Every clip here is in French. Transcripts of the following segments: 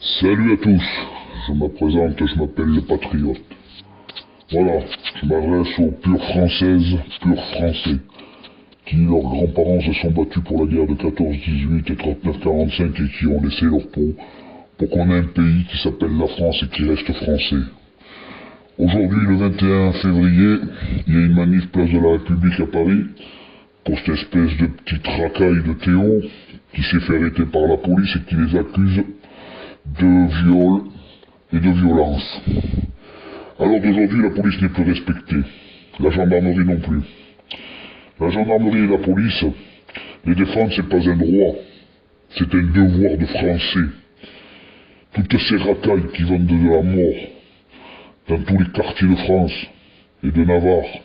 Salut à tous, je me présente, je m'appelle le Patriote. Voilà, je m'adresse aux pures françaises, purs français, qui leurs grands-parents se sont battus pour la guerre de 14-18 et 39-45 et qui ont laissé leur peau pour qu'on ait un pays qui s'appelle la France et qui reste français. Aujourd'hui, le 21 février, il y a une manif place de la République à Paris pour cette espèce de petite racaille de Théo qui s'est fait arrêter par la police et qui les accuse de viol et de violence. Alors d'aujourd'hui, la police n'est plus respectée. La gendarmerie non plus. La gendarmerie et la police, les défendre, c'est pas un droit. C'est un devoir de français. Toutes ces racailles qui vendent de la mort dans tous les quartiers de France et de Navarre.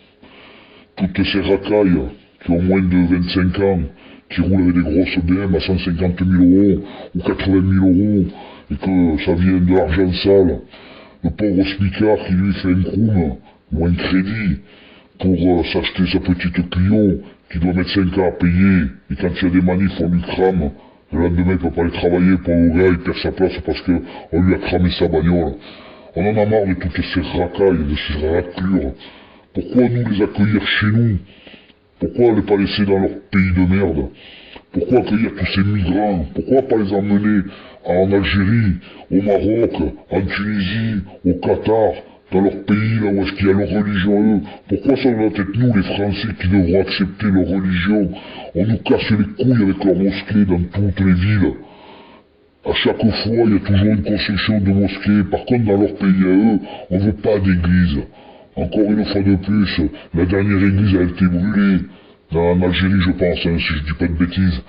Toutes ces racailles qui ont moins de 25 ans, qui roulent avec des grosses BM à 150 000 € ou 80 000 € et que ça vient de l'argent sale. Le pauvre smicard qui lui fait un croum ou un crédit pour s'acheter sa petite Clio qui doit mettre 5 ans à payer et quand il y a des manifs on lui crame. Le lendemain il peut pas aller travailler pour le gars, il perd sa place parce qu'on lui a cramé sa bagnole. On en a marre de toutes ces racailles, de ces raclures. Pourquoi nous les accueillir chez nous? Pourquoi les pas laisser dans leur pays de merde? Pourquoi accueillir tous ces migrants? Pourquoi pas les emmener en Algérie, au Maroc, en Tunisie, au Qatar, dans leur pays, là où est-ce qu'il y a leur religion eux? Pourquoi ça doit être nous, les Français, qui devront accepter leur religion? On nous casse les couilles avec leurs mosquées dans toutes les villes. À chaque fois, il y a toujours une construction de mosquées. Par contre, dans leur pays à eux, on veut pas d'église. Encore une fois de plus, la dernière église a été brûlée. En Algérie, je pense, hein, si je dis pas de bêtises.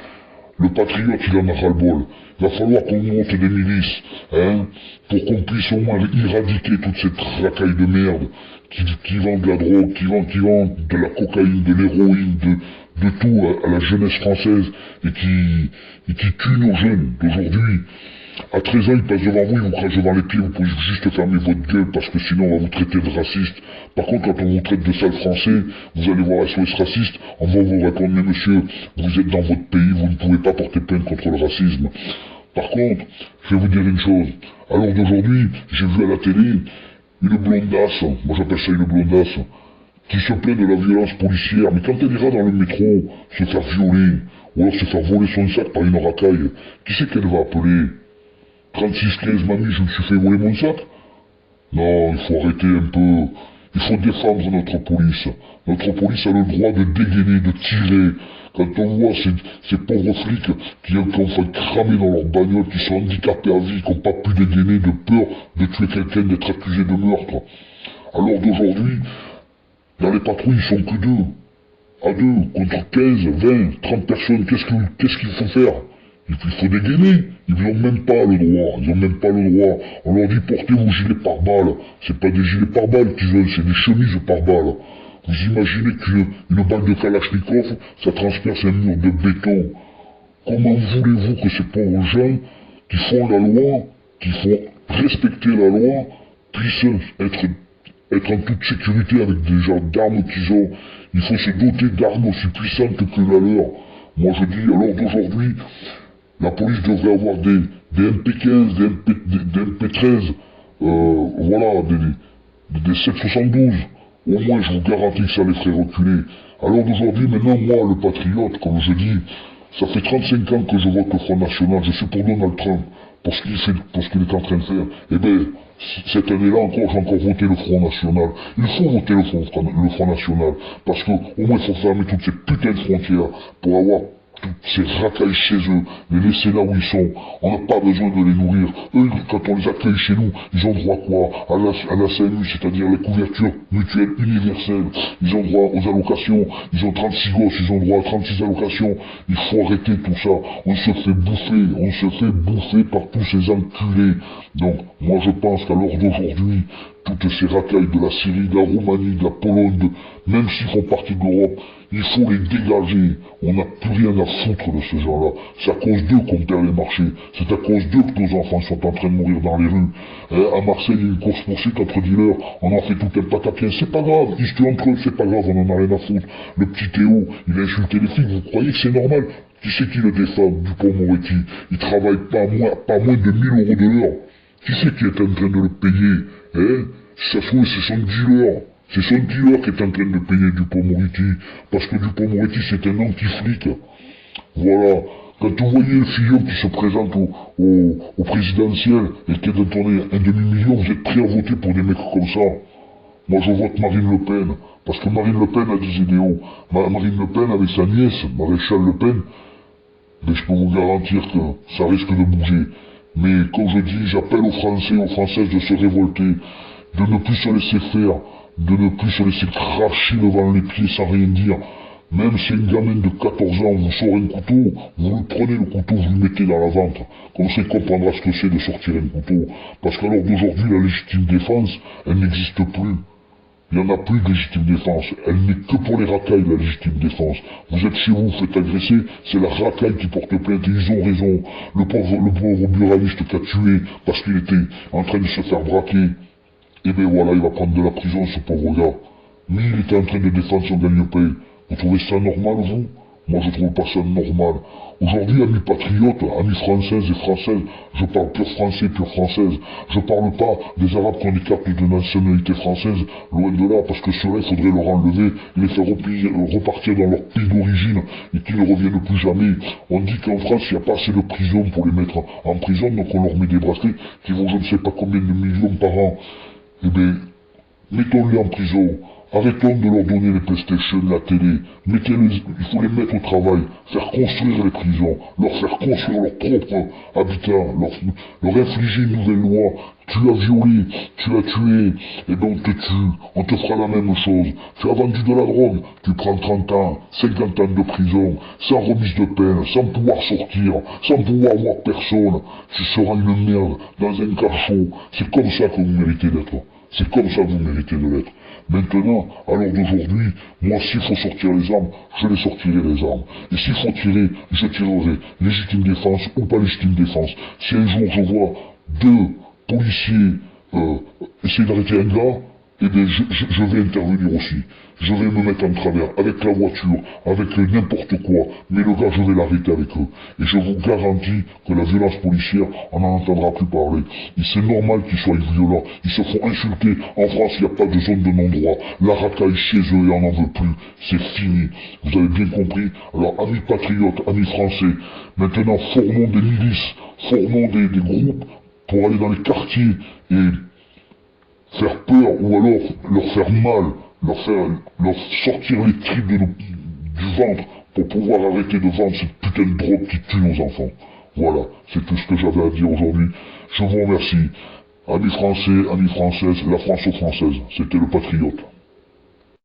Le patriote, il en a ras-le-bol. Il va falloir qu'on monte des milices, hein, pour qu'on puisse au moins éradiquer toute cette racaille de merde, qui vend de la drogue, qui vend de la cocaïne, de l'héroïne, de tout à la jeunesse française, et qui tue nos jeunes d'aujourd'hui. À 13 ans, ils passent devant vous, ils vous crachent devant les pieds, vous pouvez juste fermer votre gueule parce que sinon on va vous traiter de raciste. Par contre, quand on vous traite de sale français, vous allez voir SOS raciste, on va vous répondre, mais monsieur, vous êtes dans votre pays, vous ne pouvez pas porter plainte contre le racisme. Par contre, je vais vous dire une chose, à l'heure d'aujourd'hui, j'ai vu à la télé une blondasse, moi j'appelle ça une blondasse, qui se plaint de la violence policière, mais quand elle ira dans le métro se faire violer, ou alors se faire voler son sac par une racaille, qui c'est qu'elle va appeler? 36-15, mamie, je me suis fait voler mon sac? Non, il faut arrêter un peu. Il faut défendre notre police. Notre police a le droit de dégainer, de tirer. Quand on voit ces pauvres flics qui ont fait cramer dans leur bagnole, qui sont handicapés à vie, qui n'ont pas pu dégainer de peur de tuer quelqu'un, d'être accusé de meurtre. Alors d'aujourd'hui, dans les patrouilles, ils sont que deux. À deux, contre 15, 20, 30 personnes, qu'est-ce qu'il faut faire? Il faut dégainer. Ils n'ont même pas le droit. Ils n'ont même pas le droit. On leur dit portez vos gilets pare-balles. C'est pas des gilets pare-balles qu'ils veulent, c'est des chemises pare-balles. Vous imaginez qu'une balle de Kalachnikov, ça transperce un mur de béton. Comment voulez-vous que ces pauvres gens qui font la loi, qui font respecter la loi, puissent être en toute sécurité avec des genres d'armes qu'ils ont? Il faut se doter d'armes aussi puissantes que la leur. Moi je dis, à l'heure d'aujourd'hui, la police devrait avoir des MP15, des MP13, voilà, des 772. Au moins, je vous garantis que ça les ferait reculer. Alors d'aujourd'hui, maintenant, moi, le patriote, comme je dis, ça fait 35 ans que je vote le Front National. Je suis pour Donald Trump, pour ce qu'il est en train de faire. Eh bien, cette année-là encore, j'ai encore voté le Front National. Il faut voter le Front National, parce qu'au moins, il faut fermer toutes ces putains de frontières pour avoir ces racailles chez eux, les laisser là où ils sont. On n'a pas besoin de les nourrir. Eux, quand on les accueille chez nous, ils ont droit quoi? À la CMU, c'est-à-dire la couverture mutuelle universelle. Ils ont droit aux allocations. Ils ont 36 gosses, ils ont droit à 36 allocations. Il faut arrêter tout ça. On se fait bouffer par tous ces enculés. Donc, moi je pense qu'à l'heure d'aujourd'hui, toutes ces racailles de la Syrie, de la Roumanie, de la Pologne, même s'ils font partie de l'Europe, il faut les dégager. On n'a plus rien à foutre de ces gens-là. C'est à cause d'eux qu'on perd les marchés. C'est à cause d'eux que nos enfants sont en train de mourir dans les rues. À Marseille, il y a une course-poursuite entre dealers. On en fait tout un pataquin. C'est pas grave. Ils se tuent entre eux, c'est pas grave. On en a rien à foutre. Le petit Théo, il a insulté les filles. Vous croyez que c'est normal Qui c'est qui le défend, Dupond-Moretti? Il travaille pas moins de 1000 € de l'heure. Qui c'est qui est en train de le payer? Hein? Si ça se trouve, c'est son dealer. C'est son dealer qui est en train de payer Dupond-Moretti. Parce que Dupond-Moretti, c'est un anti-flic. Voilà. Quand vous voyez le Fillon qui se présente au présidentiel et qui est de tourner un demi-million, vous êtes prêts à voter pour des mecs comme ça? Moi, je vote Marine Le Pen. Parce que Marine Le Pen a des idéaux. Marine Le Pen, avec sa nièce, Maréchal Le Pen, mais je peux vous garantir que ça risque de bouger. Mais comme je dis, j'appelle aux Français, aux Françaises de se révolter, de ne plus se laisser faire, de ne plus se laisser cracher devant les pieds sans rien dire. Même si une gamine de 14 ans vous sort un couteau, vous le prenez le couteau, vous le mettez dans la ventre. Comme ça, il comprendra ce que c'est de sortir un couteau. Parce qu'à l'heure d'aujourd'hui, la légitime défense, elle n'existe plus. Il n'y en a plus de légitime défense. Elle n'est que pour les racailles, la légitime défense. Vous êtes chez vous, vous faites agresser, c'est la racaille qui porte plainte et ils ont raison. Le pauvre buraliste qui a tué parce qu'il était en train de se faire braquer, et bien voilà, il va prendre de la prison, ce pauvre gars. Mais il était en train de défendre son gagne-pain. Vous trouvez ça normal, vous? Moi, je trouve pas ça normal. Aujourd'hui, amis patriotes, amis françaises et françaises, je parle pur français, pur française. Je parle pas des Arabes qui ont des cartes de nationalité française, loin de là, parce que ceux-là, il faudrait leur enlever, les faire repartir dans leur pays d'origine, et qu'ils ne reviennent plus jamais. On dit qu'en France, il n'y a pas assez de prisons pour les mettre en prison, donc on leur met des bracelets qui vont je ne sais pas combien de millions par an. Eh bien, mettons-les en prison. Arrêtons de leur donner les PlayStation, la télé. Il faut les mettre au travail, faire construire les prisons, leur faire construire leur propre habitat, leur infliger une nouvelle loi. Tu as violé, tu as tué, et ben on te tue, on te fera la même chose. Tu as vendu de la drogue, tu prends 30 ans, 50 ans de prison, sans remise de peine, sans pouvoir sortir, sans pouvoir voir personne. Tu seras une merde dans un cachot. C'est comme ça que vous méritez d'être. C'est comme ça que vous méritez de l'être. Maintenant, à l'heure d'aujourd'hui, moi s'il faut sortir les armes, je les sortirai les armes. Et s'il faut tirer, je tirerai. Légitime défense ou pas légitime défense. Si un jour je vois deux policiers essayer d'arrêter un gars, eh bien je vais intervenir aussi. Je vais me mettre en travers, avec la voiture, avec n'importe quoi, mais le gars, je vais l'arrêter avec eux. Et je vous garantis que la violence policière, on n'en entendra plus parler. Et c'est normal qu'ils soient violents, ils se font insulter. En France, il n'y a pas de zone de non-droit. La racaille chez eux, et on n'en veut plus. C'est fini. Vous avez bien compris. Alors, amis patriotes, amis français, maintenant, formons des milices, formons des groupes pour aller dans les quartiers et faire peur, ou alors leur faire mal, leur sortir les tripes du ventre pour pouvoir arrêter de vendre cette putain de drogue qui tue nos enfants. Voilà, c'est tout ce que j'avais à dire aujourd'hui. Je vous remercie. Amis français, amis françaises, la France aux Françaises, c'était le Patriote.